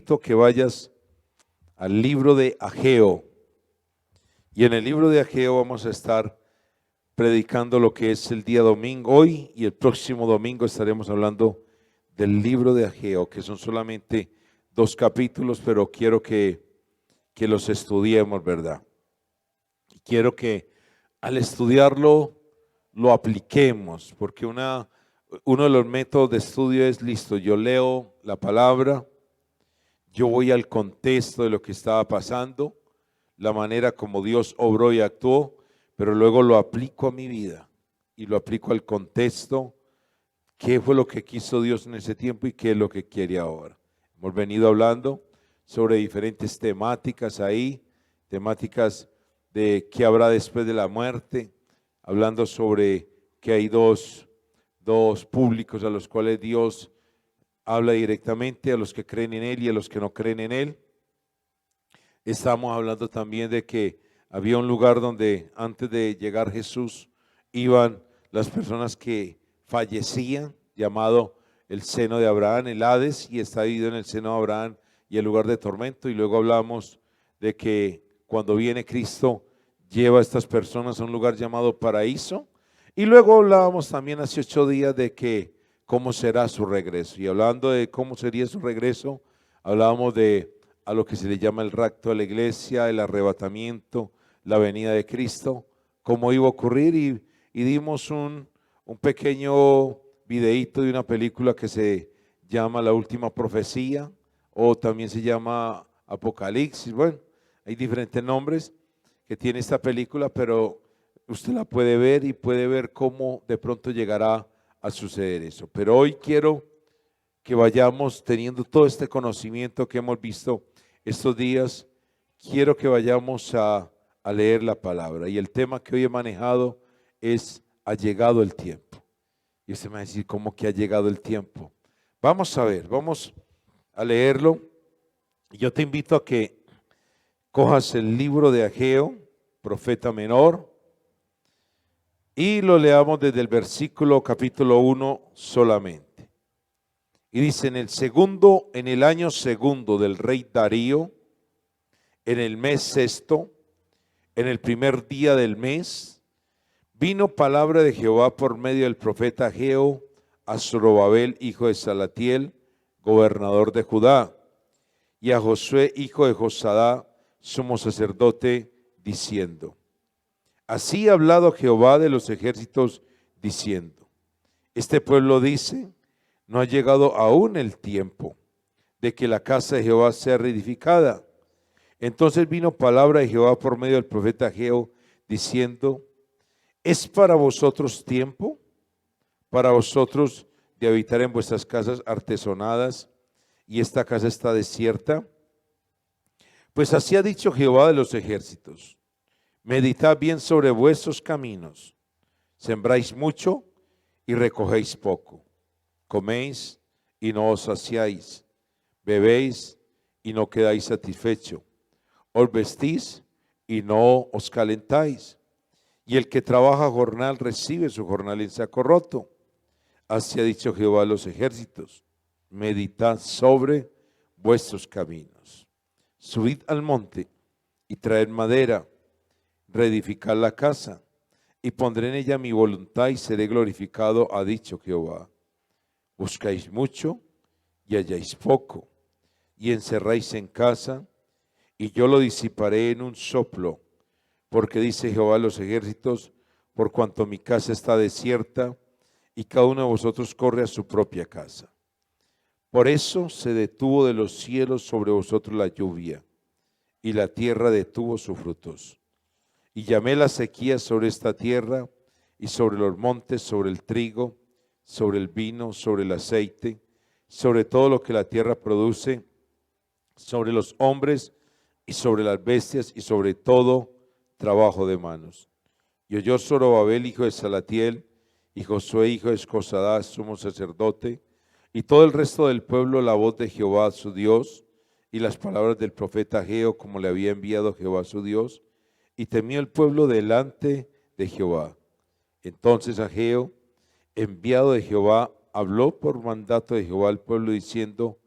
invito a que vayas al libro de Ageo. Y en el libro de Ageo vamos a estar predicando lo que es el día domingo. Hoy y el próximo domingo estaremos hablando del libro de Ageo, que son solamente 2 capítulos, pero quiero que los estudiemos, ¿verdad? Y quiero que al estudiarlo lo apliquemos, porque uno de los métodos de estudio es, listo, yo leo la palabra, yo voy al contexto de lo que estaba pasando, la manera como Dios obró y actuó, pero luego lo aplico a mi vida y lo aplico al contexto, qué fue lo que quiso Dios en ese tiempo y qué es lo que quiere ahora. Hemos venido hablando sobre diferentes temáticas ahí, temáticas de qué habrá después de la muerte, hablando sobre que hay dos públicos a los cuales Dios habla directamente, a los que creen en Él y a los que no creen en Él. Estamos hablando también de que había un lugar donde antes de llegar Jesús iban las personas que fallecían, llamado el seno de Abraham, el Hades, y está dividido en el seno de Abraham y el lugar de tormento. Y luego hablamos de que cuando viene Cristo lleva a estas personas a un lugar llamado paraíso. Y luego hablábamos también hace 8 días de que cómo será su regreso. Y hablando de cómo sería su regreso, hablábamos de a lo que se le llama el rapto de la iglesia, el arrebatamiento, la venida de Cristo, cómo iba a ocurrir, y dimos un pequeño videíto de una película que se llama La Última Profecía, o también se llama Apocalipsis. Bueno, hay diferentes nombres que tiene esta película, pero usted la puede ver y puede ver cómo de pronto llegará a suceder eso. Pero hoy quiero que vayamos teniendo todo este conocimiento que hemos visto estos días, quiero que vayamos a leer la palabra. Y el tema que hoy he manejado es: ha llegado el tiempo. Y usted me va a decir, ¿cómo que ha llegado el tiempo? Vamos a ver, vamos a leerlo. Y yo te invito a que cojas el libro de Ageo, profeta menor, y lo leamos desde el versículo capítulo 1 solamente. Y dice: en el año segundo del rey Darío, en el mes sexto, en el primer día del mes, vino palabra de Jehová por medio del profeta Ageo a Zorobabel, hijo de Salatiel, gobernador de Judá, y a Josué, hijo de Josadá, sumo sacerdote, diciendo: así ha hablado Jehová de los ejércitos, diciendo: este pueblo dice, no ha llegado aún el tiempo de que la casa de Jehová sea reedificada. Entonces vino palabra de Jehová por medio del profeta Ageo, diciendo: ¿es para vosotros tiempo, para vosotros de habitar en vuestras casas artesonadas, y esta casa está desierta? Pues así ha dicho Jehová de los ejércitos: meditad bien sobre vuestros caminos, sembráis mucho y recogéis poco, coméis y no os saciáis, bebéis y no quedáis satisfechos, os vestís y no os calentáis, y el que trabaja jornal recibe su jornal en saco roto. Así ha dicho Jehová de los ejércitos: meditad sobre vuestros caminos. Subid al monte y traed madera, reedificad la casa, y pondré en ella mi voluntad y seré glorificado, ha dicho Jehová. Buscáis mucho y halláis poco, y encerráis en casa, y yo lo disiparé en un soplo, porque dice Jehová de los ejércitos: por cuanto mi casa está desierta, y cada uno de vosotros corre a su propia casa. Por eso se detuvo de los cielos sobre vosotros la lluvia, y la tierra detuvo sus frutos. Y llamé la sequía sobre esta tierra, y sobre los montes, sobre el trigo, sobre el vino, sobre el aceite, sobre todo lo que la tierra produce, sobre los hombres y sobre las bestias, y sobre todo trabajo de manos. Y oyó Zorobabel, hijo de Salatiel, y Josué, hijo de Josadá, sumo sacerdote, y todo el resto del pueblo, la voz de Jehová su Dios, y las palabras del profeta Ageo, como le había enviado Jehová su Dios, y temió el pueblo delante de Jehová. Entonces Ageo, enviado de Jehová, habló por mandato de Jehová al pueblo, diciendo: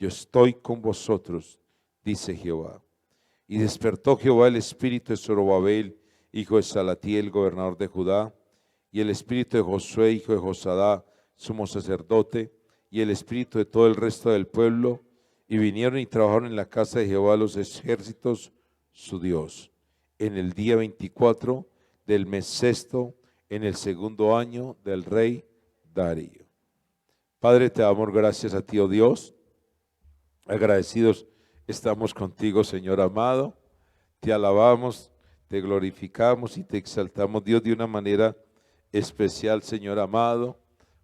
yo estoy con vosotros, dice Jehová. Y despertó Jehová el espíritu de Zorobabel, hijo de Salatiel, gobernador de Judá, y el espíritu de Josué, hijo de Josadá, sumo sacerdote, y el espíritu de todo el resto del pueblo, y vinieron y trabajaron en la casa de Jehová los ejércitos, su Dios, en el día 24 del mes sexto, en el segundo año del rey Darío. Padre, te damos gracias a ti, oh Dios. Agradecidos estamos contigo, Señor amado. Te alabamos, te glorificamos y te exaltamos, Dios, de una manera especial, Señor amado,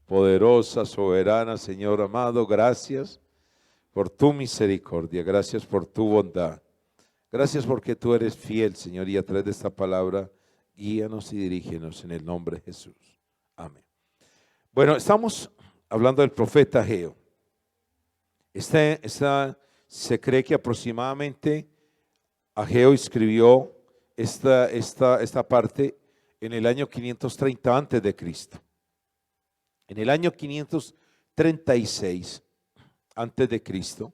poderosa, soberana, Señor amado. Gracias por tu misericordia, gracias por tu bondad. Gracias porque tú eres fiel, Señor, y a través de esta palabra, guíanos y dirígenos en el nombre de Jesús. Amén. Bueno, estamos hablando del profeta Ageo. Se cree que aproximadamente Ageo escribió esta parte en el año 530 antes de Cristo. En el año 536 antes de Cristo,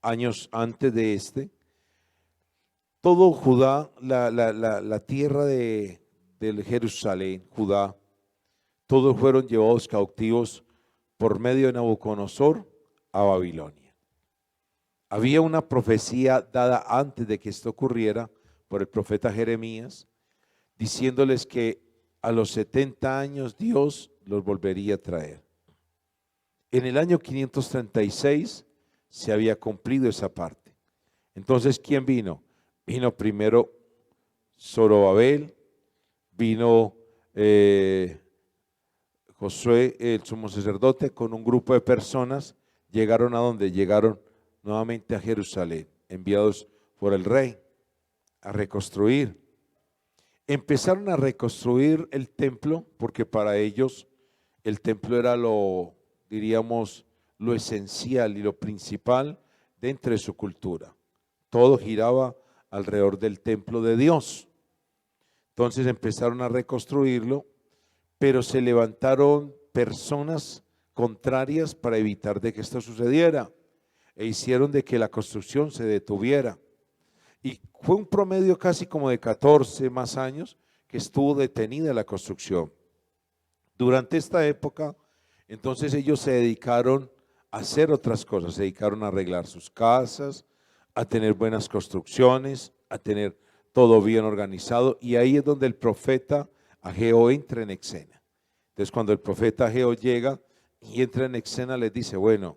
años antes de todo Judá, la tierra de Jerusalén, Judá, todos fueron llevados cautivos por medio de Nabucodonosor a Babilonia. Había una profecía dada antes de que esto ocurriera por el profeta Jeremías, diciéndoles que a los 70 años Dios los volvería a traer. En el año 536 se había cumplido esa parte. Entonces, ¿quién vino? Vino primero Zorobabel, vino Josué, el sumo sacerdote, con un grupo de personas. Llegaron a donde llegaron nuevamente a Jerusalén, enviados por el rey a reconstruir. Empezaron a reconstruir el templo porque para ellos el templo era lo esencial y lo principal dentro de su cultura. Todo giraba alrededor del templo de Dios. Entonces empezaron a reconstruirlo, pero se levantaron personas contrarias para evitar de que esto sucediera e hicieron de que la construcción se detuviera. Y fue un promedio casi como de 14 más años que estuvo detenida la construcción. Durante esta época, entonces ellos se dedicaron a hacer otras cosas, se dedicaron a arreglar sus casas, a tener buenas construcciones, a tener todo bien organizado, y ahí es donde el profeta Ageo entra en escena. Entonces cuando el profeta Ageo llega y entra en escena, les dice, bueno,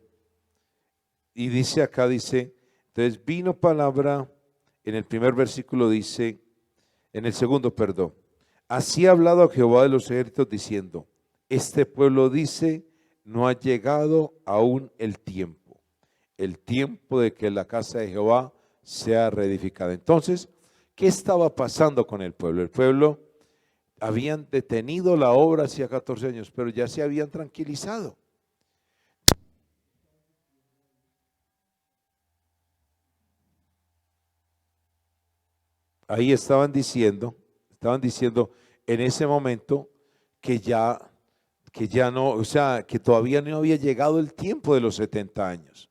y dice acá, entonces vino palabra, en el primer versículo dice, en el segundo, perdón, así ha hablado Jehová de los ejércitos diciendo, este pueblo dice, no ha llegado aún el tiempo de que la casa de Jehová sea reedificada. Entonces, ¿qué estaba pasando con el pueblo? El pueblo habían detenido la obra hacía 14 años, pero ya se habían tranquilizado. Ahí estaban diciendo en ese momento que ya no, o sea, que todavía no había llegado el tiempo de los 70 años.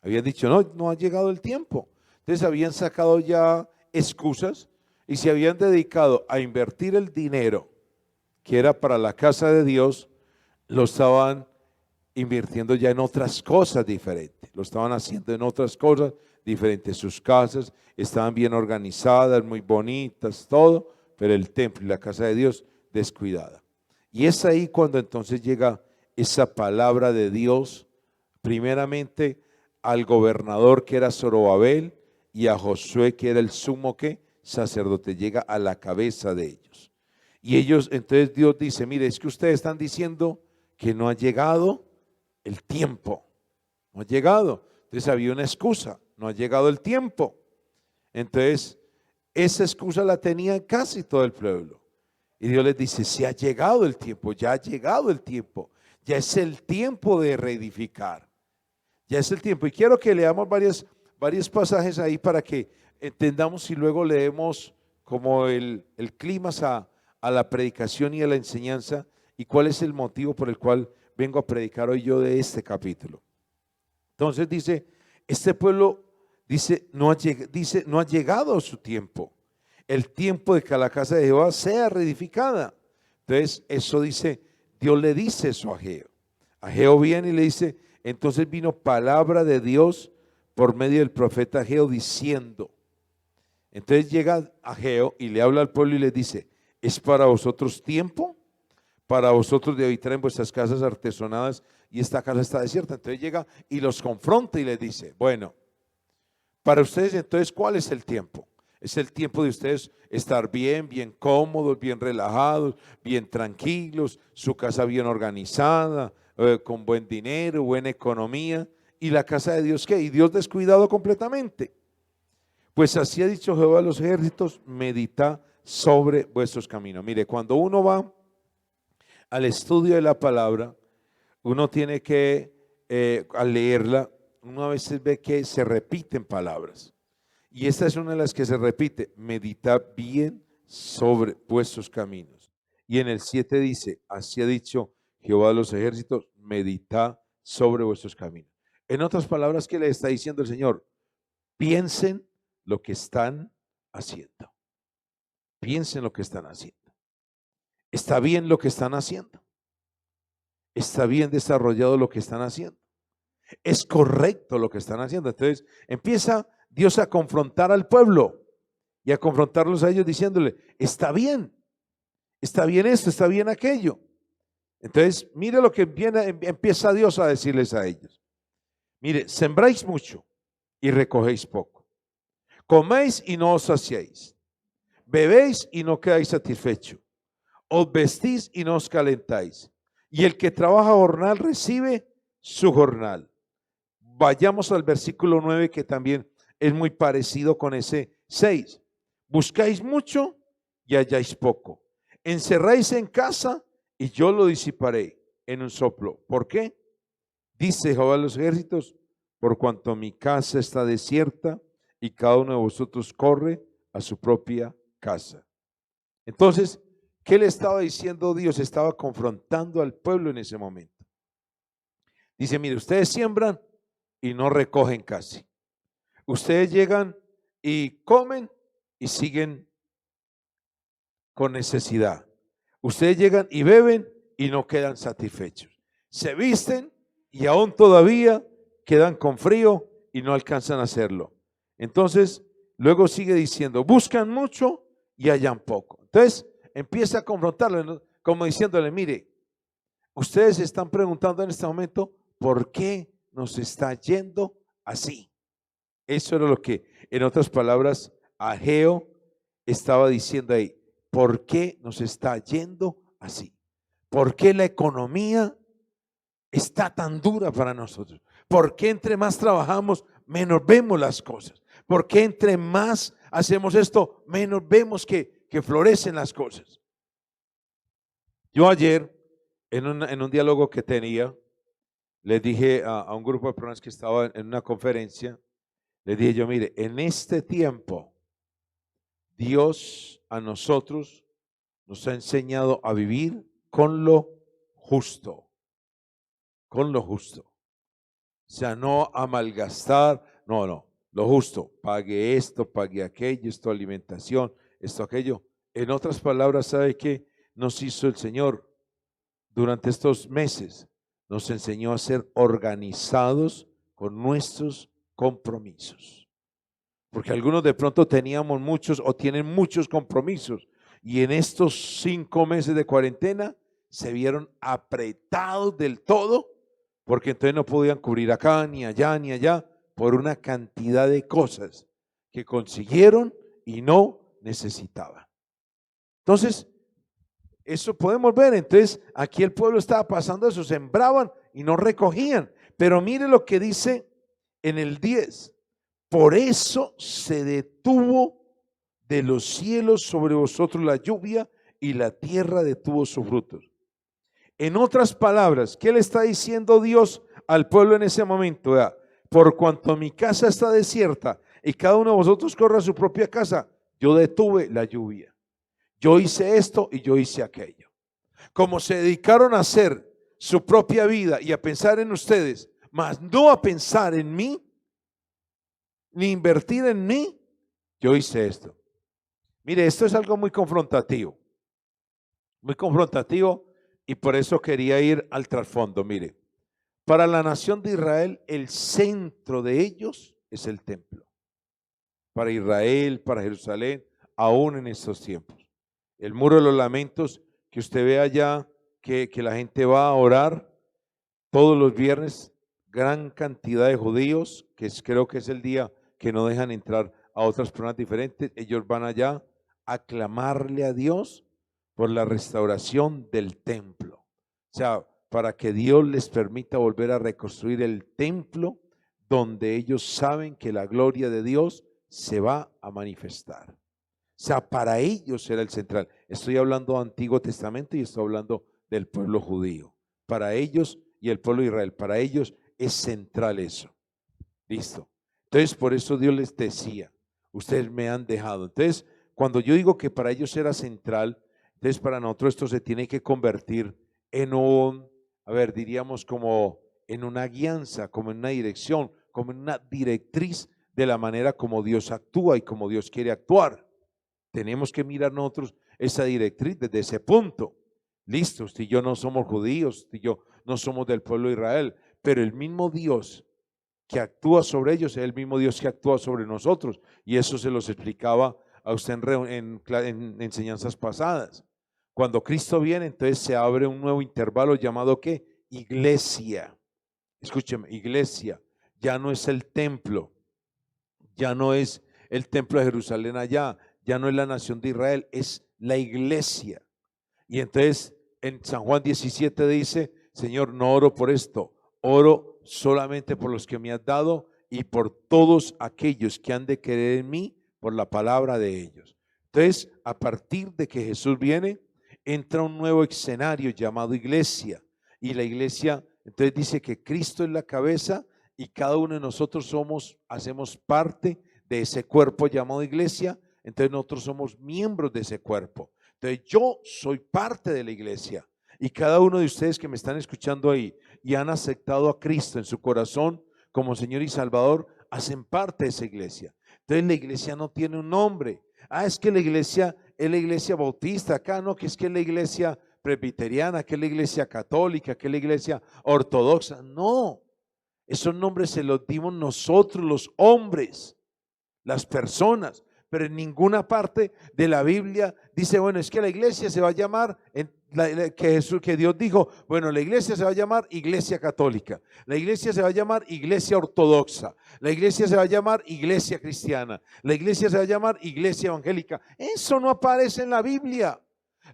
Habían dicho, no ha llegado el tiempo. Entonces habían sacado ya excusas y se habían dedicado a invertir el dinero que era para la casa de Dios, lo estaban invirtiendo ya en otras cosas diferentes, lo estaban haciendo en otras cosas diferentes. Sus casas estaban bien organizadas, muy bonitas, todo, pero el templo y la casa de Dios descuidada. Y es ahí cuando entonces llega esa palabra de Dios, primeramente al gobernador que era Zorobabel y a Josué que era el sumo sacerdote, llega a la cabeza de ellos. Y ellos, entonces Dios dice, mire, es que ustedes están diciendo que no ha llegado el tiempo, no ha llegado. Entonces había una excusa, no ha llegado el tiempo. Entonces esa excusa la tenía casi todo el pueblo. Y Dios les dice, si ha llegado el tiempo, ya ha llegado el tiempo, ya es el tiempo de reedificar, ya es el tiempo. Y quiero que leamos varios pasajes ahí para que entendamos y luego leemos como el clímax a la predicación y a la enseñanza y cuál es el motivo por el cual vengo a predicar hoy yo de este capítulo. Entonces dice, este pueblo dice, no ha llegado su tiempo. El tiempo de que la casa de Jehová sea reedificada. Entonces, eso dice, Dios le dice eso a Ageo. Ageo viene y le dice, entonces vino palabra de Dios por medio del profeta Ageo diciendo. Entonces llega Ageo y le habla al pueblo y le dice, ¿es para vosotros tiempo? Para vosotros de habitar en vuestras casas artesonadas y esta casa está desierta. Entonces llega y los confronta y les dice, bueno, para ustedes entonces, ¿cuál es el tiempo? Es el tiempo de ustedes estar bien, bien cómodos, bien relajados, bien tranquilos, su casa bien organizada, con buen dinero, buena economía. ¿Y la casa de Dios qué? ¿Y Dios descuidado completamente? Pues así ha dicho Jehová de los ejércitos, medita sobre vuestros caminos. Mire, cuando uno va al estudio de la palabra, uno tiene que, al leerla, uno a veces ve que se repiten palabras. Y esta es una de las que se repite, medita bien sobre vuestros caminos. Y en el 7 dice, así ha dicho Jehová de los ejércitos, medita sobre vuestros caminos. En otras palabras, ¿qué le está diciendo el Señor? Piensen lo que están haciendo. Piensen lo que están haciendo. ¿Está bien lo que están haciendo? ¿Está bien desarrollado lo que están haciendo? ¿Es correcto lo que están haciendo? Entonces empieza Dios a confrontar al pueblo y a confrontarlos a ellos diciéndole, está bien esto, está bien aquello. Entonces mire lo que empieza Dios a decirles a ellos. Mire, sembráis mucho y recogéis poco. Coméis y no os saciáis. Bebéis y no quedáis satisfechos. Os vestís y no os calentáis. Y el que trabaja jornal recibe su jornal. Vayamos al versículo 9 que también es muy parecido con ese 6. Buscáis mucho y halláis poco. Encerráis en casa y yo lo disiparé en un soplo. ¿Por qué? Dice Jehová de los ejércitos, por cuanto mi casa está desierta y cada uno de vosotros corre a su propia casa. Entonces, ¿qué le estaba diciendo Dios? Estaba confrontando al pueblo en ese momento. Dice, mire, ustedes siembran y no recogen casi. Ustedes llegan y comen y siguen con necesidad. Ustedes llegan y beben y no quedan satisfechos. Se visten y aún todavía quedan con frío y no alcanzan a hacerlo. Entonces, luego sigue diciendo, buscan mucho y hallan poco. Entonces, empieza a confrontarlo, como diciéndole, mire, ustedes se están preguntando en este momento, ¿por qué nos está yendo así? Eso era lo que, en otras palabras, Ageo estaba diciendo ahí. ¿Por qué nos está yendo así? ¿Por qué la economía está tan dura para nosotros? ¿Por qué entre más trabajamos, menos vemos las cosas? ¿Por qué entre más hacemos esto, menos vemos que florecen las cosas? Yo ayer, en un diálogo que tenía, les dije a un grupo de personas que estaba en una conferencia, les dije yo, mire, en este tiempo, Dios a nosotros nos ha enseñado a vivir con lo justo, con lo justo. O sea, no a malgastar, no, lo justo. Pague esto, pague aquello, esto alimentación, esto aquello. En otras palabras, ¿sabe qué nos hizo el Señor durante estos meses? Nos enseñó a ser organizados con nuestros compromisos. Porque algunos de pronto teníamos muchos o tienen muchos compromisos y en estos 5 meses de cuarentena se vieron apretados del todo porque entonces no podían cubrir acá, ni allá, ni allá por una cantidad de cosas que consiguieron y no necesitaban. Entonces, eso podemos ver. Entonces, aquí el pueblo estaba pasando eso, sembraban y no recogían. Pero mire lo que dice en el 10. Por eso se detuvo de los cielos sobre vosotros la lluvia y la tierra detuvo sus frutos. En otras palabras, ¿qué le está diciendo Dios al pueblo en ese momento? Vea, por cuanto mi casa está desierta y cada uno de vosotros corre a su propia casa, yo detuve la lluvia. Yo hice esto y yo hice aquello. Como se dedicaron a hacer su propia vida y a pensar en ustedes mas no a pensar en mí, ni invertir en mí, yo hice esto. Mire, esto es algo muy confrontativo, y por eso quería ir al trasfondo. Mire, para la nación de Israel, el centro de ellos es el templo. Para Israel, para Jerusalén, aún en estos tiempos. El muro de los lamentos, que usted ve allá, que la gente va a orar todos los viernes, gran cantidad de judíos, creo que es el día que no dejan entrar a otras personas diferentes, ellos van allá a clamarle a Dios por la restauración del templo. O sea, para que Dios les permita volver a reconstruir el templo donde ellos saben que la gloria de Dios se va a manifestar. O sea, para ellos era el central. Estoy hablando del Antiguo Testamento y estoy hablando del pueblo judío. Para ellos y el pueblo de Israel, para ellos es central eso. Listo. Entonces, por eso Dios les decía, ustedes me han dejado. Entonces, cuando yo digo que para ellos era central, entonces para nosotros esto se tiene que convertir en diríamos como en una guianza, como en una dirección, como en una directriz de la manera como Dios actúa y como Dios quiere actuar. Tenemos que mirar nosotros esa directriz desde ese punto. Listo, usted y yo no somos judíos, usted y yo no somos del pueblo de Israel, pero el mismo Dios que actúa sobre ellos es el mismo Dios que actúa sobre nosotros, y eso se los explicaba a usted en enseñanzas pasadas. Cuando Cristo viene, entonces se abre un nuevo intervalo llamado ¿qué? Iglesia. Escúcheme, iglesia. Ya no es el templo, ya no es el templo de Jerusalén allá, ya no es la nación de Israel, es la iglesia. Y entonces en San Juan 17 dice, Señor, no oro por esto, oro solamente por los que me has dado y por todos aquellos que han de creer en mí por la palabra de ellos. Entonces, a partir de que Jesús viene, entra un nuevo escenario llamado iglesia. Y la iglesia, entonces dice que Cristo es la cabeza y cada uno de nosotros hacemos parte de ese cuerpo llamado iglesia. Entonces nosotros somos miembros de ese cuerpo. Entonces yo soy parte de la iglesia y cada uno de ustedes que me están escuchando ahí y han aceptado a Cristo en su corazón como Señor y Salvador, hacen parte de esa iglesia. Entonces la iglesia no tiene un nombre. Es que la iglesia es la iglesia bautista, acá no, que es la iglesia presbiteriana, que es la iglesia católica, que es la iglesia ortodoxa. No, esos nombres se los dimos nosotros los hombres, las personas. Pero en ninguna parte de la Biblia dice, bueno, es que la iglesia se va a llamar, que Dios dijo, bueno, la iglesia se va a llamar iglesia católica, la iglesia se va a llamar iglesia ortodoxa, la iglesia se va a llamar iglesia cristiana, la iglesia se va a llamar iglesia evangélica. Eso no aparece en la Biblia.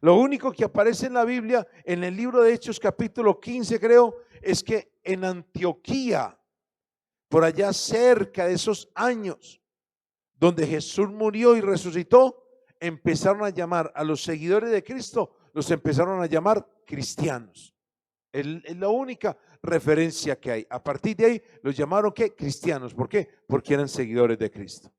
Lo único que aparece en la Biblia, en el libro de Hechos capítulo 15 creo, es que en Antioquía, por allá cerca de esos años, donde Jesús murió y resucitó, empezaron a llamar a los seguidores de Cristo, los empezaron a llamar cristianos. Es la única referencia que hay. A partir de ahí los llamaron ¿qué? Cristianos. ¿Por qué? Porque eran seguidores de Cristo.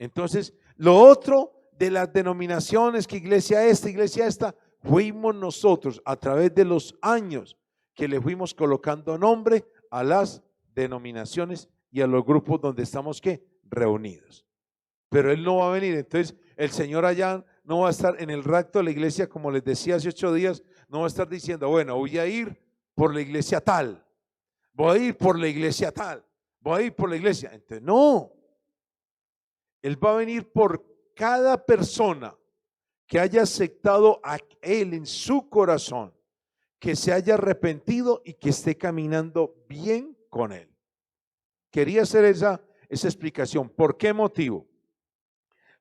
Entonces, lo otro de las denominaciones, que iglesia esta, fuimos nosotros a través de los años que le fuimos colocando nombre a las denominaciones y a los grupos donde estamos ¿qué? Reunidos. Pero Él no va a venir. Entonces el Señor allá no va a estar en el rapto de la iglesia, como les decía hace 8 días, no va a estar diciendo, bueno, voy a ir por la iglesia tal, voy a ir por la iglesia tal, voy a ir por la iglesia. Entonces no, Él va a venir por cada persona que haya aceptado a Él en su corazón, que se haya arrepentido y que esté caminando bien con Él. Quería hacer esa explicación. ¿Por qué motivo?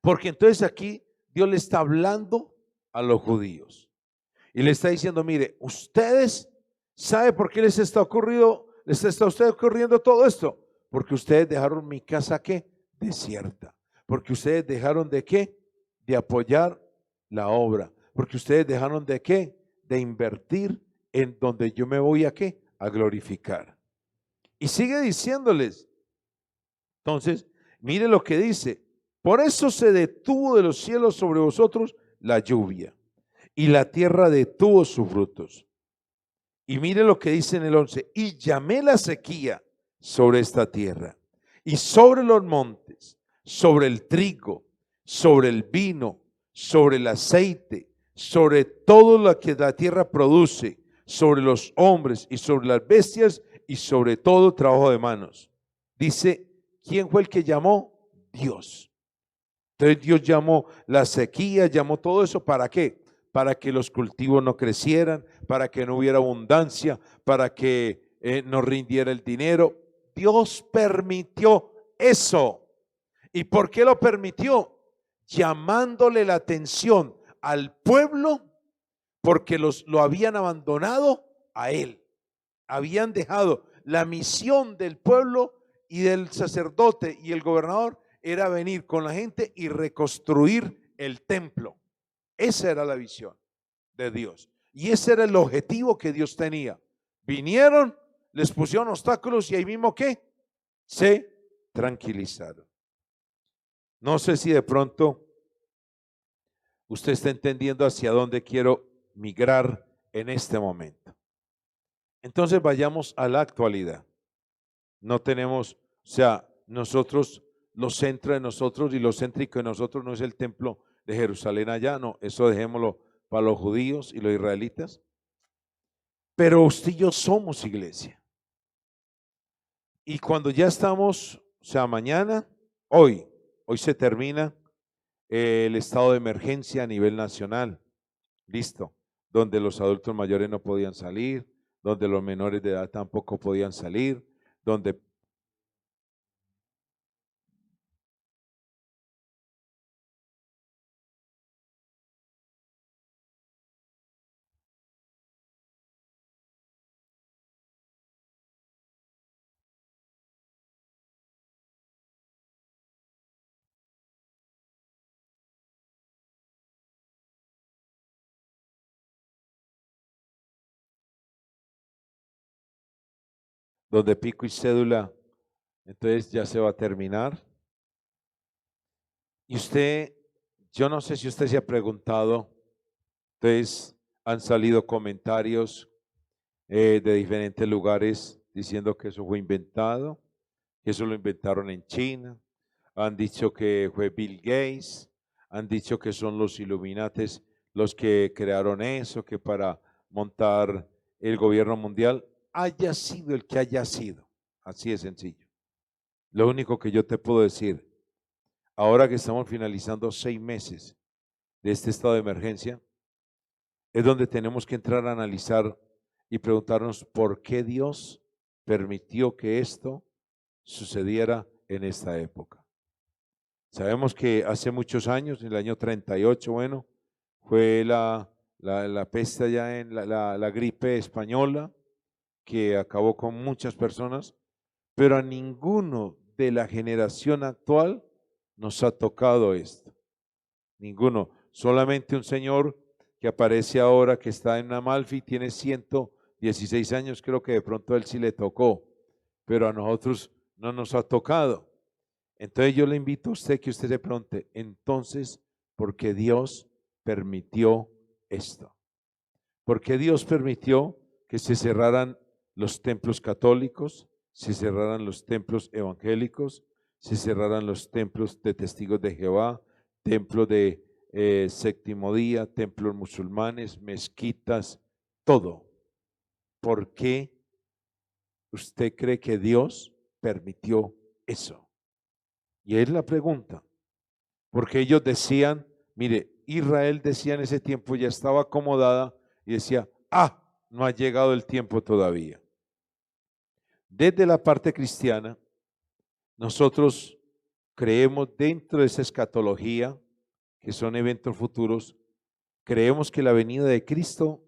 Porque entonces aquí Dios le está hablando a los judíos y le está diciendo, mire, ustedes, ¿sabe por qué les está ocurriendo todo esto? Porque ustedes dejaron mi casa ¿qué? Desierta. Porque ustedes dejaron de ¿qué? De apoyar la obra. Porque ustedes dejaron de ¿qué? De invertir en donde yo me voy a ¿qué? A glorificar. Y sigue diciéndoles. Entonces, mire lo que dice. Por eso se detuvo de los cielos sobre vosotros la lluvia, y la tierra detuvo sus frutos. Y mire lo que dice en el 11, y llamé la sequía sobre esta tierra. Y sobre los montes, sobre el trigo, sobre el vino, sobre el aceite, sobre todo lo que la tierra produce, sobre los hombres y sobre las bestias y sobre todo trabajo de manos. Dice, ¿quién fue el que llamó? Dios. Entonces Dios llamó la sequía, llamó todo eso, ¿para qué? Para que los cultivos no crecieran, para que no hubiera abundancia, para que no rindiera el dinero. Dios permitió eso. ¿Y por qué lo permitió? Llamándole la atención al pueblo porque lo habían abandonado a él. Habían dejado la misión del pueblo y del sacerdote y el gobernador era venir con la gente y reconstruir el templo. Esa era la visión de Dios. Y ese era el objetivo que Dios tenía. Vinieron, les pusieron obstáculos y ahí mismo ¿qué? Se tranquilizaron. No sé si de pronto usted está entendiendo hacia dónde quiero migrar en este momento. Entonces vayamos a la actualidad. No tenemos, o sea, nosotros, lo centro de nosotros y lo céntrico de nosotros no es el templo de Jerusalén allá, no, eso dejémoslo para los judíos y los israelitas. Pero usted y yo somos iglesia. Y cuando ya estamos, o sea, mañana, hoy se termina el estado de emergencia a nivel nacional. Listo, donde los adultos mayores no podían salir, donde los menores de edad tampoco podían salir, donde pico y cédula, entonces ya se va a terminar. Y usted, yo no sé si usted se ha preguntado, entonces han salido comentarios de diferentes lugares diciendo que eso fue inventado, que eso lo inventaron en China, han dicho que fue Bill Gates, han dicho que son los Illuminates los que crearon eso, que para montar el gobierno mundial, haya sido el que haya sido, así de sencillo. Lo único que yo te puedo decir, ahora que estamos finalizando 6 meses de este estado de emergencia, es donde tenemos que entrar a analizar y preguntarnos por qué Dios permitió que esto sucediera en esta época. Sabemos que hace muchos años, en el año 38, bueno, fue la peste allá en la gripe española que acabó con muchas personas, pero a ninguno de la generación actual nos ha tocado esto. Ninguno, solamente un señor que aparece ahora que está en Amalfi, tiene 116 años, creo que de pronto a él sí le tocó, pero a nosotros no nos ha tocado. Entonces yo le invito a usted que usted se pregunte, entonces, ¿por qué Dios permitió esto? ¿Por qué Dios permitió que se cerraran los templos católicos, se cerraran los templos evangélicos, se cerraran los templos de testigos de Jehová, templos de séptimo día, templos musulmanes, mezquitas, todo? ¿Por qué usted cree que Dios permitió eso? Y es la pregunta, porque ellos decían, mire, Israel decía en ese tiempo ya estaba acomodada y decía, no ha llegado el tiempo todavía. Desde la parte cristiana, nosotros creemos dentro de esa escatología, que son eventos futuros, creemos que la venida de Cristo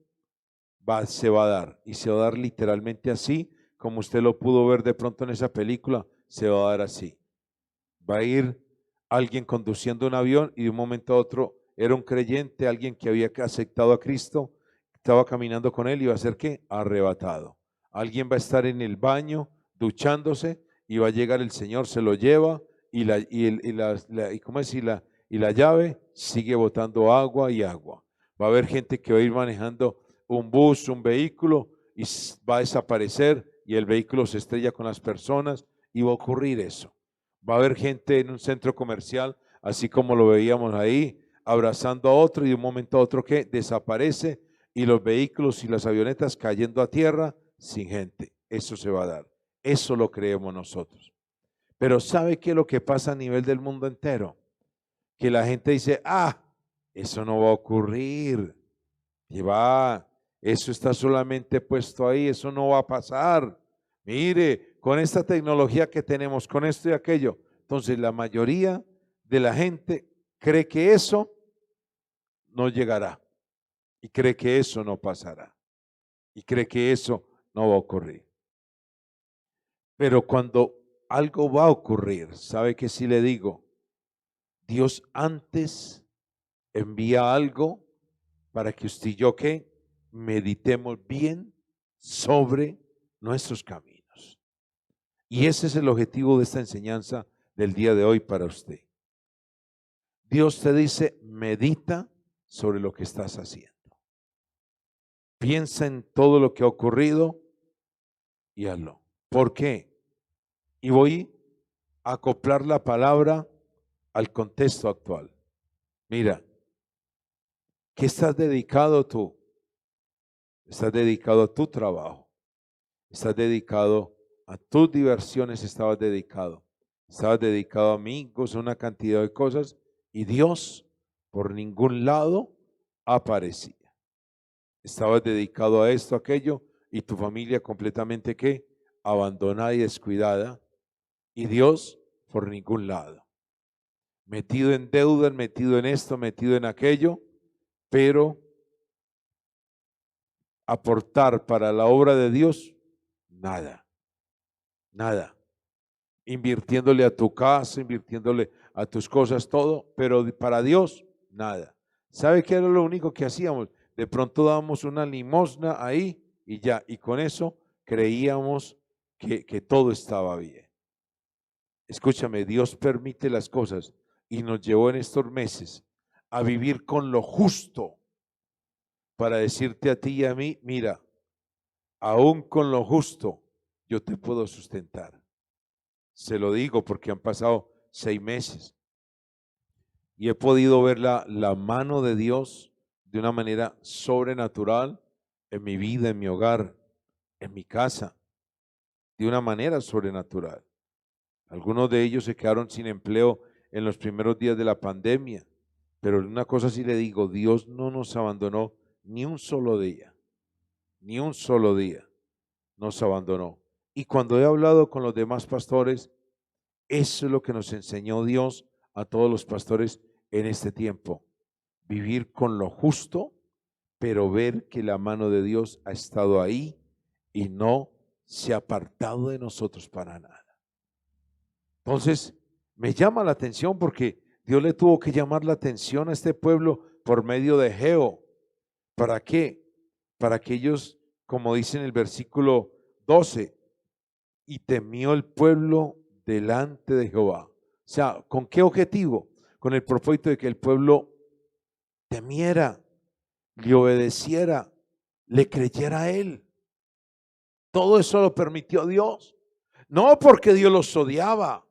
se va a dar, y se va a dar literalmente así, como usted lo pudo ver de pronto en esa película, se va a dar así. Va a ir alguien conduciendo un avión y de un momento a otro era un creyente, alguien que había aceptado a Cristo, estaba caminando con él y va a ser ¿qué? Arrebatado. Alguien va a estar en el baño duchándose y va a llegar el Señor, se lo lleva y la llave sigue botando agua y agua. Va a haber gente que va a ir manejando un bus, un vehículo y va a desaparecer y el vehículo se estrella con las personas y va a ocurrir eso. Va a haber gente en un centro comercial, así como lo veíamos ahí, abrazando a otro y de un momento a otro que desaparece y los vehículos y las avionetas cayendo a tierra sin gente. Eso se va a dar. Eso lo creemos nosotros. Pero ¿sabe qué es lo que pasa a nivel del mundo entero? Que la gente dice, eso no va a ocurrir. Y eso está solamente puesto ahí, eso no va a pasar. Mire, con esta tecnología que tenemos, con esto y aquello. Entonces la mayoría de la gente cree que eso no llegará y cree que eso no pasará y cree que eso no va a ocurrir. Pero cuando algo va a ocurrir, ¿sabe qué sí le digo? Dios antes envía algo para que usted y yo que meditemos bien sobre nuestros caminos. Y ese es el objetivo de esta enseñanza del día de hoy para usted. Dios te dice, medita sobre lo que estás haciendo. Piensa en todo lo que ha ocurrido y hazlo. ¿Por qué? Y voy a acoplar la palabra al contexto actual. Mira, ¿qué estás dedicado tú? Estás dedicado a tu trabajo. Estás dedicado a tus diversiones, estabas dedicado a amigos, a una cantidad de cosas, y Dios por ningún lado aparecía. Estabas dedicado a esto, aquello, y tu familia completamente ¿qué? Abandonada y descuidada, y Dios por ningún lado. Metido en deuda, metido en esto, metido en aquello, pero aportar para la obra de Dios, nada, nada. Invirtiéndole a tu casa, invirtiéndole a tus cosas, todo, pero para Dios, nada. ¿Sabe qué era lo único que hacíamos? De pronto dábamos una limosna ahí y ya, y con eso creíamos que todo estaba bien. Escúchame, Dios permite las cosas y nos llevó en estos meses a vivir con lo justo para decirte a ti y a mí, mira, aún con lo justo yo te puedo sustentar. Se lo digo porque han pasado 6 meses y he podido ver la mano de Dios de una manera sobrenatural en mi vida, en mi hogar, en mi casa, de una manera sobrenatural. Algunos de ellos se quedaron sin empleo en los primeros días de la pandemia, pero una cosa sí le digo, Dios no nos abandonó ni un solo día, ni un solo día nos abandonó. Y cuando he hablado con los demás pastores, eso es lo que nos enseñó Dios a todos los pastores en este tiempo. Vivir con lo justo, pero ver que la mano de Dios ha estado ahí y no se ha apartado de nosotros para nada. Entonces, me llama la atención porque Dios le tuvo que llamar la atención a este pueblo por medio de Ageo. ¿Para qué? Para que ellos, como dice en el versículo 12, y temió el pueblo delante de Jehová. O sea, ¿con qué objetivo? Con el propósito de que el pueblo temiera, le obedeciera, le creyera a él. Todo eso lo permitió Dios. No porque Dios los odiaba.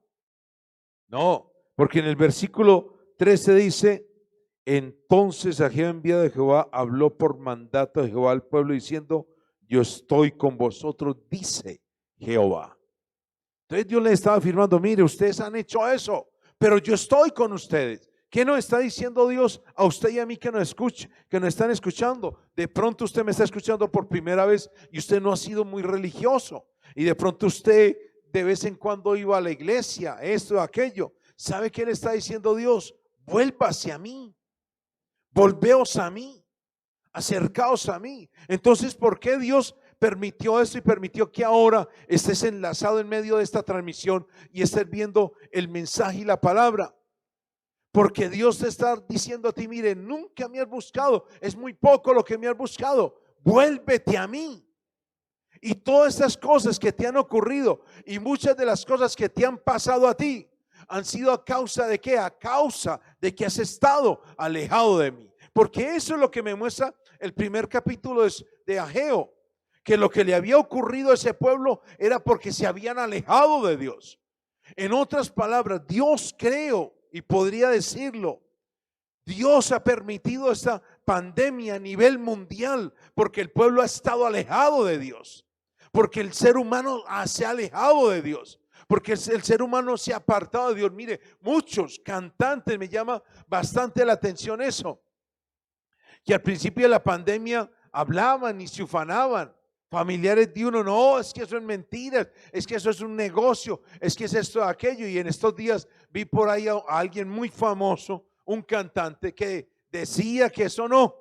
No, porque en el versículo 13 dice, entonces Ageo enviado de Jehová habló por mandato de Jehová al pueblo diciendo, yo estoy con vosotros, dice Jehová. Entonces Dios le estaba afirmando, mire, ustedes han hecho eso, pero yo estoy con ustedes. ¿Qué nos está diciendo Dios a usted y a mí que nos escuche, que nos están escuchando? De pronto usted me está escuchando por primera vez y usted no ha sido muy religioso. Y de pronto usted de vez en cuando iba a la iglesia, esto, aquello. ¿Sabe qué le está diciendo Dios? Vuélvase a mí, volveos a mí, acercaos a mí. Entonces, ¿por qué Dios permitió esto y permitió que ahora estés enlazado en medio de esta transmisión y estés viendo el mensaje y la palabra? Porque Dios te está diciendo a ti, mire, nunca me has buscado, es muy poco lo que me has buscado, vuélvete a mí. Y todas estas cosas que te han ocurrido y muchas de las cosas que te han pasado a ti han sido a causa de qué? A causa de que has estado alejado de mí. Porque eso es lo que me muestra el primer capítulo de Ageo, que lo que le había ocurrido a ese pueblo era porque se habían alejado de Dios. En otras palabras, Dios, creo, y podría decirlo, Dios ha permitido esta pandemia a nivel mundial porque el pueblo ha estado alejado de Dios, porque el ser humano se ha alejado de Dios, porque el ser humano se ha apartado de Dios. Mire, muchos cantantes, me llama bastante la atención eso, que al principio de la pandemia hablaban y se ufanaban. Familiares de uno, no, es que eso es mentira, es que eso es un negocio, es que es esto, aquello. Y en estos días vi por ahí a alguien muy famoso, un cantante, que decía que eso no,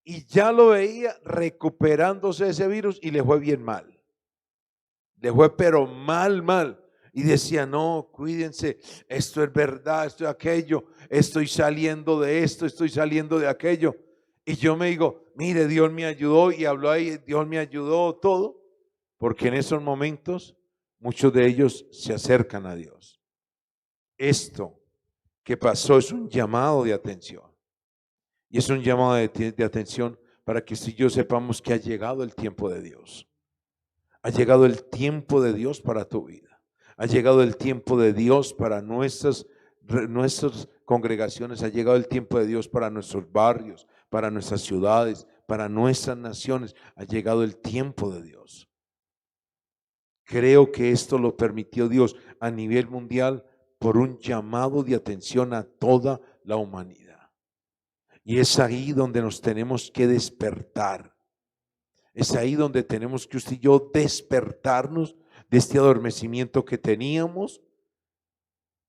y ya lo veía recuperándose de ese virus y le fue bien mal. Le fue pero mal, mal. Y decía, no, cuídense, esto es verdad, esto es aquello, estoy saliendo de esto, estoy saliendo de aquello. Y yo me digo, mire, Dios me ayudó, y habló ahí, Dios me ayudó todo, porque en esos momentos muchos de ellos se acercan a Dios. Esto que pasó es un llamado de atención. Y es un llamado de atención para que si yo sepamos que ha llegado el tiempo de Dios. Ha llegado el tiempo de Dios para tu vida. Ha llegado el tiempo de Dios para nuestras congregaciones. Ha llegado el tiempo de Dios para nuestros barrios, para nuestras ciudades, para nuestras naciones. Ha llegado el tiempo de Dios. Creo que esto lo permitió Dios a nivel mundial por un llamado de atención a toda la humanidad. Y es ahí donde nos tenemos que despertar. Es ahí donde tenemos que usted y yo despertarnos de este adormecimiento que teníamos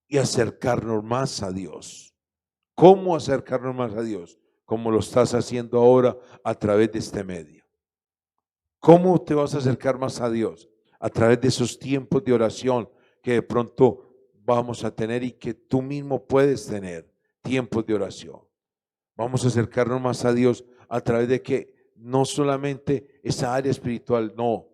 y acercarnos más a Dios. ¿Cómo acercarnos más a Dios? Como lo estás haciendo ahora a través de este medio. ¿Cómo te vas a acercar más a Dios? A través de esos tiempos de oración que de pronto vamos a tener y que tú mismo puedes tener, tiempos de oración. Vamos a acercarnos más a Dios a través de que no solamente esa área espiritual, no,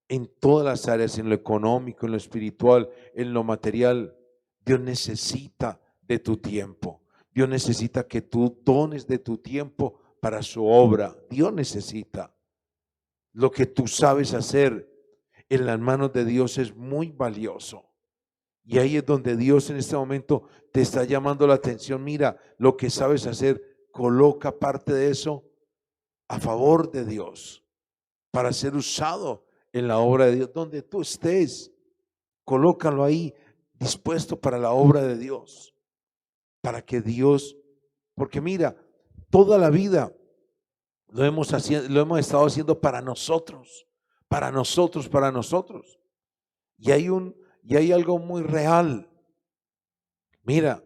en todas las áreas, en lo económico, en lo espiritual, en lo material. Dios necesita de tu tiempo. Dios necesita que tú dones de tu tiempo para su obra. Dios necesita. Lo que tú sabes hacer en las manos de Dios es muy valioso. Y ahí es donde Dios en este momento te está llamando la atención. Mira, lo que sabes hacer, coloca parte de eso a favor de Dios para ser usado en la obra de Dios. Donde tú estés, colócalo ahí dispuesto para la obra de Dios, para que Dios, porque mira, toda la vida lo hemos estado haciendo para nosotros, para nosotros, para nosotros. Y hay algo muy real. Mira,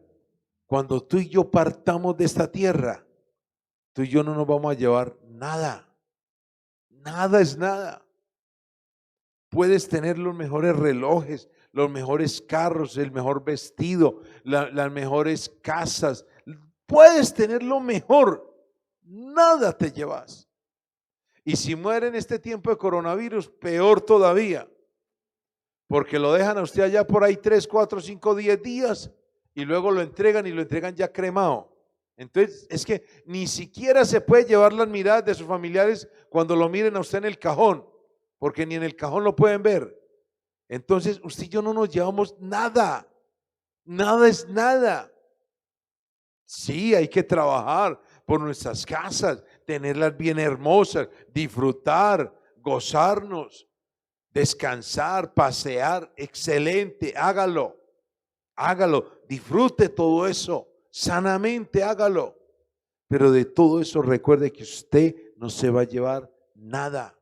cuando tú y yo partamos de esta tierra, tú y yo no nos vamos a llevar nada. Nada es nada. Puedes tener los mejores relojes, los mejores carros, el mejor vestido, las mejores casas. Puedes tener lo mejor. Nada te llevas. Y si muere en este tiempo de coronavirus, peor todavía. Porque lo dejan a usted allá por ahí 3, 4, 5, 10 días y luego lo entregan y lo entregan ya cremado. Entonces es que ni siquiera se puede llevar las miradas de sus familiares cuando lo miren a usted en el cajón, porque ni en el cajón lo pueden ver. Entonces usted y yo no nos llevamos nada. Nada es nada. Sí, hay que trabajar por nuestras casas, tenerlas bien hermosas, disfrutar, gozarnos, descansar, pasear, excelente, hágalo, hágalo, disfrute todo eso, sanamente hágalo. Pero de todo eso recuerde que usted no se va a llevar nada,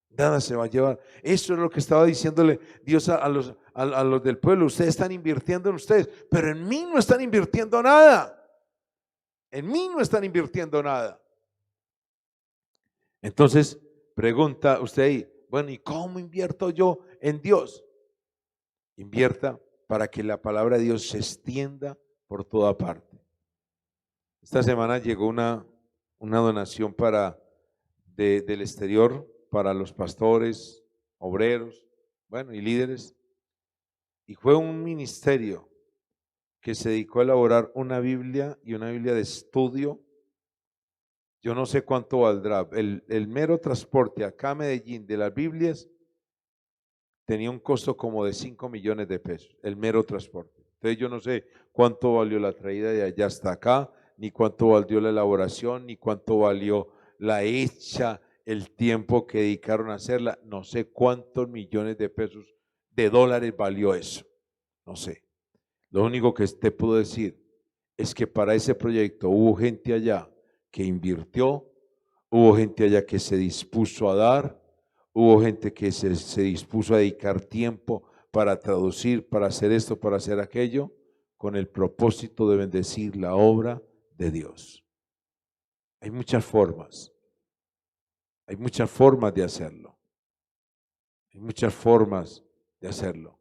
nada se va a llevar. Eso es lo que estaba diciéndole Dios a los del pueblo. Ustedes están invirtiendo en ustedes, pero en mí no están invirtiendo nada. En mí no están invirtiendo nada. Entonces, pregunta usted ahí, bueno, ¿y cómo invierto yo en Dios? Invierta para que la palabra de Dios se extienda por toda parte. Esta semana llegó una donación del exterior para los pastores, obreros, bueno, y líderes. Y fue un ministerio que se dedicó a elaborar una Biblia y una Biblia de estudio Yo no sé cuánto valdrá. El mero transporte acá a Medellín de las Biblias tenía un costo como de 5 millones de pesos, el mero transporte. Entonces yo no sé cuánto valió la traída de allá hasta acá, ni cuánto valió la elaboración, ni cuánto valió la hecha, el tiempo que dedicaron a hacerla. No sé cuántos millones de pesos, de dólares valió eso. No sé. Lo único que te puedo decir es que para ese proyecto hubo gente allá que invirtió, hubo gente allá que se dispuso a dar, hubo gente que se dispuso a dedicar tiempo para traducir, para hacer esto, para hacer aquello, con el propósito de bendecir la obra de Dios. Hay muchas formas de hacerlo. Hay muchas formas de hacerlo.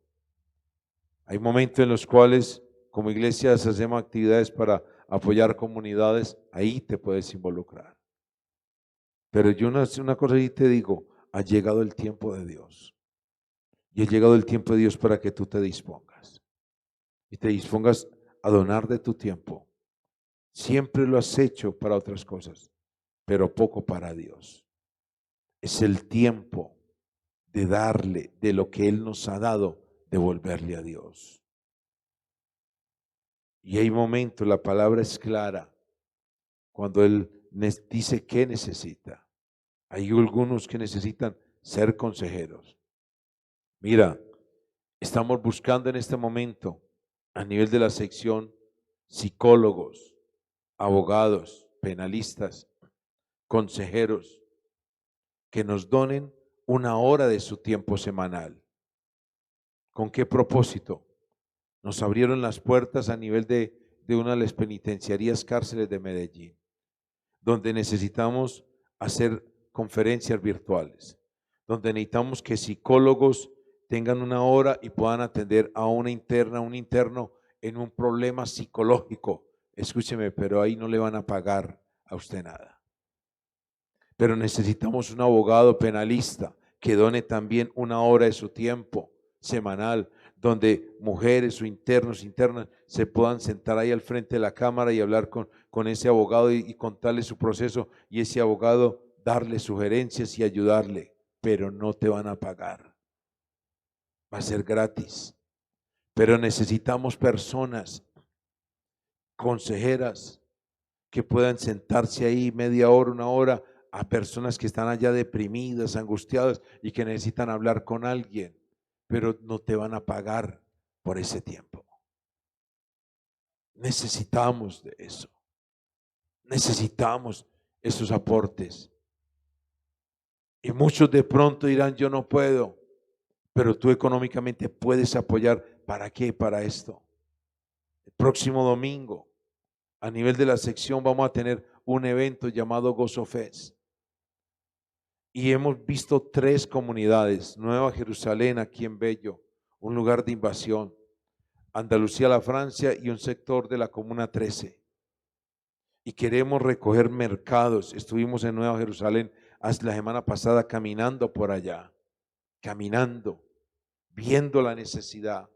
Hay momentos en los cuales como iglesias hacemos actividades para apoyar comunidades, ahí te puedes involucrar. Pero yo una cosa y te digo, ha llegado el tiempo de Dios. Y ha llegado el tiempo de Dios para que tú te dispongas. Y te dispongas a donar de tu tiempo. Siempre lo has hecho para otras cosas, pero poco para Dios. Es el tiempo de darle de lo que Él nos ha dado, devolverle a Dios. Y hay momentos, la palabra es clara, cuando Él dice que necesita. Hay algunos que necesitan ser consejeros. Mira, estamos buscando en este momento, a nivel de la sección, psicólogos, abogados, penalistas, consejeros, que nos donen una hora de su tiempo semanal. ¿Con qué propósito? Nos abrieron las puertas a nivel de una de las penitenciarías cárceles de Medellín, donde necesitamos hacer conferencias virtuales, donde necesitamos que psicólogos tengan una hora y puedan atender a una interna, un interno en un problema psicológico. Escúcheme, pero ahí no le van a pagar a usted nada. Pero necesitamos un abogado penalista que done también una hora de su tiempo semanal, donde mujeres o internos, internas, se puedan sentar ahí al frente de la cámara y hablar con ese abogado y contarle su proceso, y ese abogado darle sugerencias y ayudarle, pero no te van a pagar. Va a ser gratis. Pero necesitamos personas, consejeras, que puedan sentarse ahí media hora, una hora, a personas que están allá deprimidas, angustiadas y que necesitan hablar con alguien, pero no te van a pagar por ese tiempo. Necesitamos de eso. Necesitamos esos aportes. Y muchos de pronto dirán, yo no puedo, pero tú económicamente puedes apoyar. ¿Para qué? Para esto. El próximo domingo, a nivel de la sección, vamos a tener un evento llamado Gozo Fest. Y hemos visto 3 comunidades: Nueva Jerusalén aquí en Bello, un lugar de invasión; Andalucía, la Francia, y un sector de la Comuna 13. Y queremos recoger mercados. Estuvimos en Nueva Jerusalén hasta la semana pasada caminando por allá, caminando, viendo la necesidad.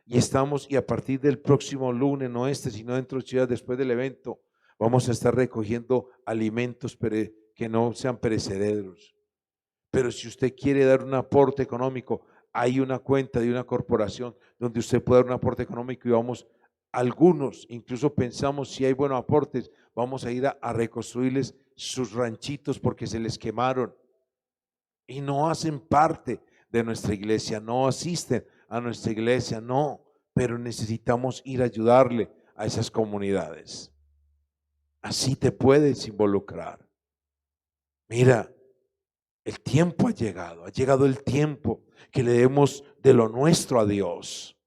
Y a partir del próximo lunes, no sino dentro de ciudad, después del evento, vamos a estar recogiendo alimentos que no sean perecederos. Pero si usted quiere dar un aporte económico, hay una cuenta de una corporación donde usted puede dar un aporte económico, y vamos, algunos incluso pensamos, si hay buenos aportes, vamos a ir a reconstruirles sus ranchitos porque se les quemaron y no hacen parte de nuestra iglesia, no asisten a nuestra iglesia, no, pero necesitamos ir a ayudarle a esas comunidades. Así te puedes involucrar. Mira, el tiempo ha llegado el tiempo que le demos de lo nuestro a Dios.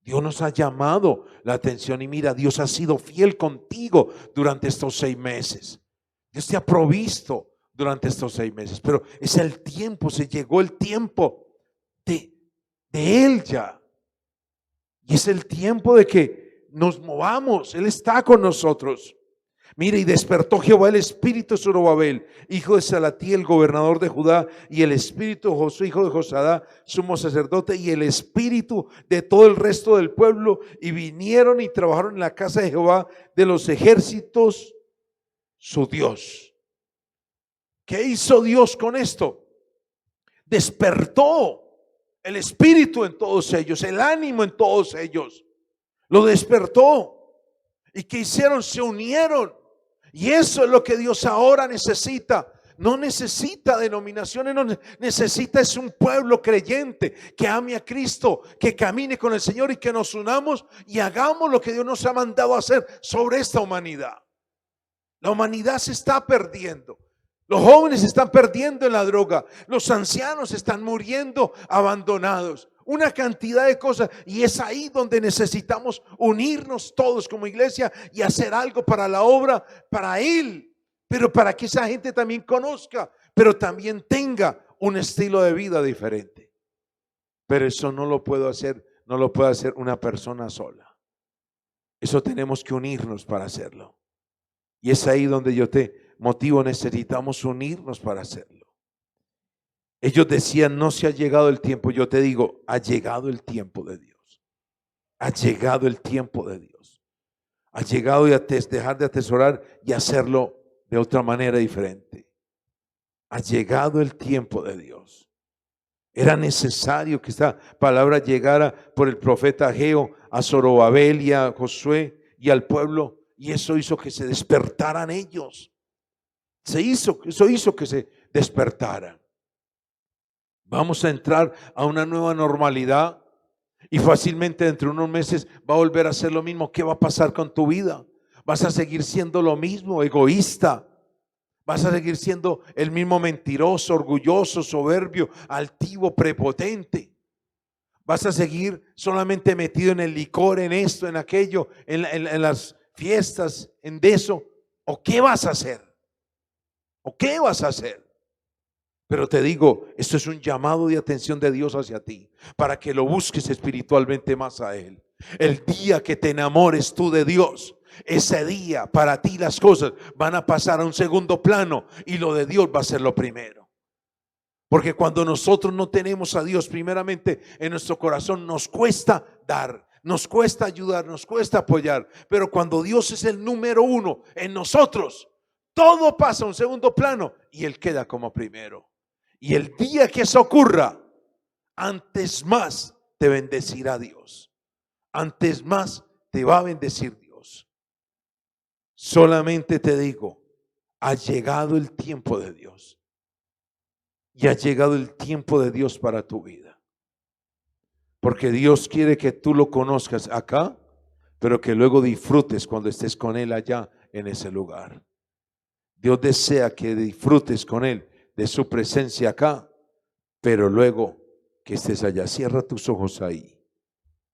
Dios nos ha llamado la atención y mira, Dios ha sido fiel contigo durante estos 6 meses. Dios te ha provisto durante estos 6 meses, pero es el tiempo, se llegó el tiempo de Él ya. Y es el tiempo de que nos movamos. Él está con nosotros. Mire, y despertó Jehová el espíritu de Zorobabel, hijo de Salatiel, gobernador de Judá, y el espíritu de Josué, hijo de Josadá, sumo sacerdote, y el espíritu de todo el resto del pueblo, y vinieron y trabajaron en la casa de Jehová de los ejércitos su Dios. ¿Qué hizo Dios con esto? Despertó el espíritu en todos ellos, el ánimo en todos ellos. Lo despertó. ¿Y qué hicieron? Se unieron. Y eso es lo que Dios ahora necesita. No necesita denominaciones, no necesita, es un pueblo creyente que ame a Cristo, que camine con el Señor y que nos unamos y hagamos lo que Dios nos ha mandado a hacer sobre esta humanidad. La humanidad se está perdiendo. Los jóvenes se están perdiendo en la droga. Los ancianos están muriendo abandonados. Una cantidad de cosas. Y es ahí donde necesitamos unirnos todos como iglesia y hacer algo para la obra, para Él. Pero para que esa gente también conozca, pero también tenga un estilo de vida diferente. Pero eso no lo puedo hacer, no lo puede hacer una persona sola. Eso tenemos que unirnos para hacerlo. Y es ahí donde yo te motivo, necesitamos unirnos para hacerlo. Ellos decían, no se ha llegado el tiempo. Yo te digo, ha llegado el tiempo de Dios. Ha llegado el tiempo de Dios. Ha llegado y dejar de atesorar y hacerlo de otra manera diferente. Ha llegado el tiempo de Dios. Era necesario que esta palabra llegara por el profeta Ageo a Zorobabel y a Josué y al pueblo. Y eso hizo que se despertaran ellos. Eso hizo que se despertaran. Vamos a entrar a una nueva normalidad y fácilmente dentro de unos meses va a volver a ser lo mismo. ¿Qué va a pasar con tu vida? Vas a seguir siendo lo mismo, egoísta. Vas a seguir siendo el mismo mentiroso, orgulloso, soberbio, altivo, prepotente. Vas a seguir solamente metido en el licor, en esto, en aquello, en las fiestas, en eso. ¿O qué vas a hacer? ¿O qué vas a hacer? Pero te digo, esto es un llamado de atención de Dios hacia ti, para que lo busques espiritualmente más a Él. El día que te enamores tú de Dios, ese día para ti las cosas van a pasar a un segundo plano y lo de Dios va a ser lo primero. Porque cuando nosotros no tenemos a Dios primeramente en nuestro corazón, nos cuesta dar, nos cuesta ayudar, nos cuesta apoyar. Pero cuando Dios es el número uno en nosotros, todo pasa a un segundo plano y Él queda como primero. Y el día que eso ocurra, antes más te bendecirá Dios. Antes más te va a bendecir Dios. Solamente te digo, ha llegado el tiempo de Dios. Y ha llegado el tiempo de Dios para tu vida. Porque Dios quiere que tú lo conozcas acá, pero que luego disfrutes cuando estés con Él allá en ese lugar. Dios desea que disfrutes con Él de su presencia acá, pero luego que estés allá. Cierra tus ojos ahí,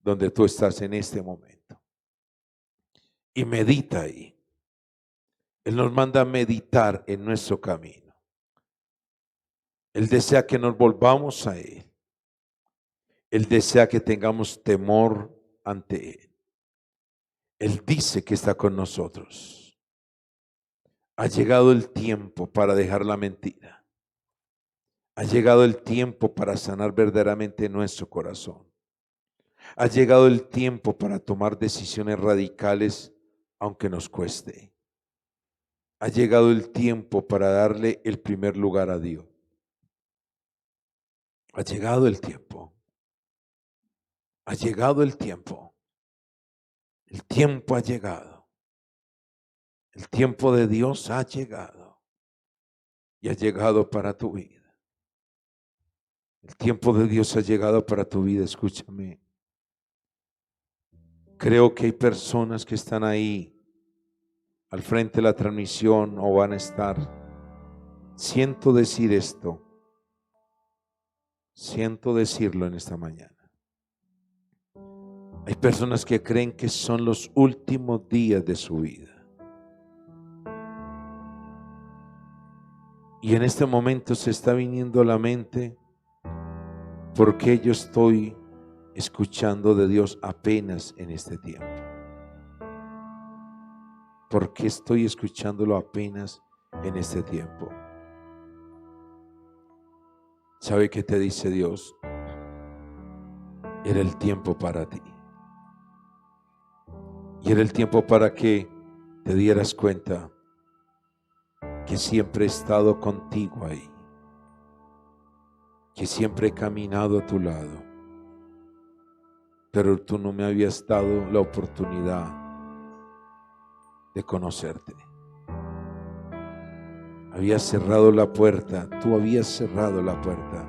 donde tú estás en este momento, y medita ahí. Él nos manda a meditar en nuestro camino. Él desea que nos volvamos a Él. Él desea que tengamos temor ante Él. Él dice que está con nosotros. Ha llegado el tiempo para dejar la mentira. Ha llegado el tiempo para sanar verdaderamente nuestro corazón. Ha llegado el tiempo para tomar decisiones radicales, aunque nos cueste. Ha llegado el tiempo para darle el primer lugar a Dios. Ha llegado el tiempo. Ha llegado el tiempo. El tiempo ha llegado. El tiempo de Dios ha llegado. Y ha llegado para tu vida. El tiempo de Dios ha llegado para tu vida. Escúchame. Creo que hay personas que están ahí al frente de la transmisión o van a estar. Siento decir esto. Siento decirlo en esta mañana. Hay personas que creen que son los últimos días de su vida. Y en este momento se está viniendo a la mente, ¿por qué yo estoy escuchando de Dios apenas en este tiempo? ¿Por qué estoy escuchándolo apenas en este tiempo? ¿Sabe qué te dice Dios? Era el tiempo para ti. Y era el tiempo para que te dieras cuenta que siempre he estado contigo ahí, que siempre he caminado a tu lado, pero tú no me habías dado la oportunidad de conocerte. Habías cerrado la puerta, tú habías cerrado la puerta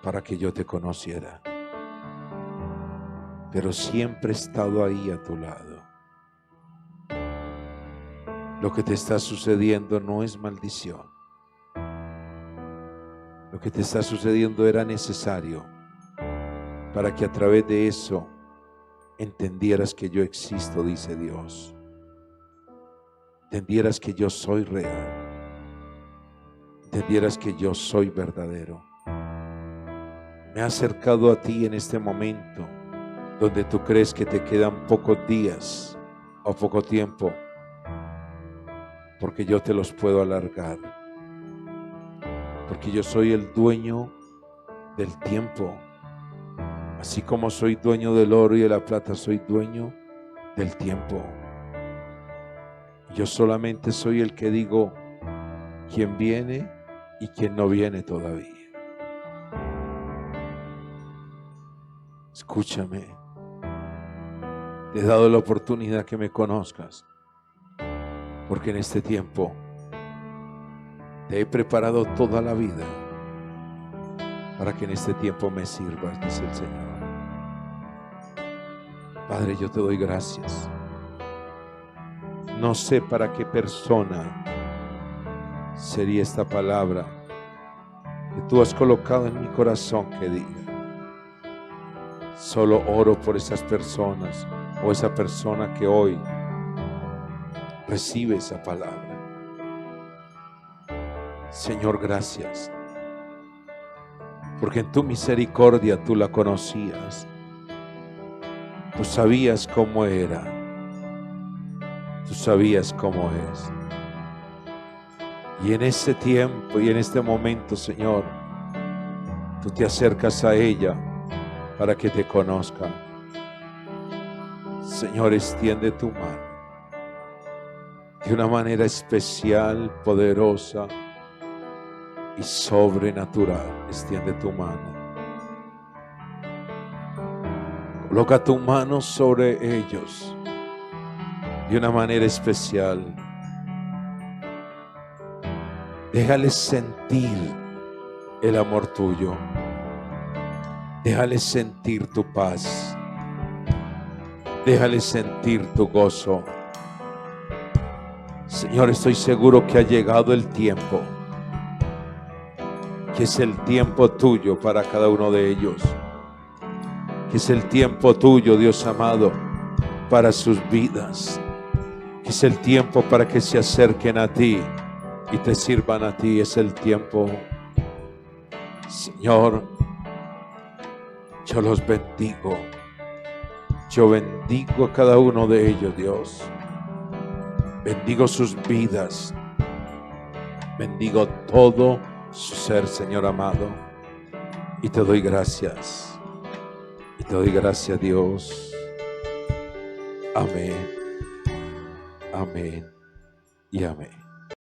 para que yo te conociera, pero siempre he estado ahí a tu lado. Lo que te está sucediendo no es maldición. Lo que te está sucediendo era necesario para que a través de eso entendieras que yo existo, dice Dios. Entendieras que yo soy real. Entendieras que yo soy verdadero. Me he acercado a ti en este momento donde tú crees que te quedan pocos días o poco tiempo, porque yo te los puedo alargar, porque yo soy el dueño del tiempo. Así como soy dueño del oro y de la plata, soy dueño del tiempo. Yo solamente soy el que digo quién viene y quién no viene todavía. Escúchame, te he dado la oportunidad que me conozcas, porque en este tiempo te he preparado toda la vida para que en este tiempo me sirvas, dice el Señor. Padre, yo te doy gracias. No sé para qué persona sería esta palabra que tú has colocado en mi corazón que diga. Solo oro por esas personas o esa persona que hoy recibe esa palabra. Señor, gracias, porque en tu misericordia tú la conocías. Tú sabías cómo era. Tú sabías cómo es. Y en ese tiempo y en este momento, Señor, tú te acercas a ella para que te conozca. Señor, extiende tu mano de una manera especial, poderosa y sobrenatural. Extiende tu mano. Coloca tu mano sobre ellos de una manera especial. Déjales sentir el amor tuyo. Déjales sentir tu paz. Déjales sentir tu gozo. Señor, estoy seguro que ha llegado el tiempo, que es el tiempo tuyo para cada uno de ellos, que es el tiempo tuyo, Dios amado, para sus vidas, que es el tiempo para que se acerquen a ti y te sirvan a ti. Es el tiempo. Señor, yo los bendigo. Yo bendigo a cada uno de ellos, Dios. Bendigo sus vidas. Bendigo todo su ser, Señor amado. Y te doy gracias. Y te doy gracias, Dios. Amén. Amén y amén.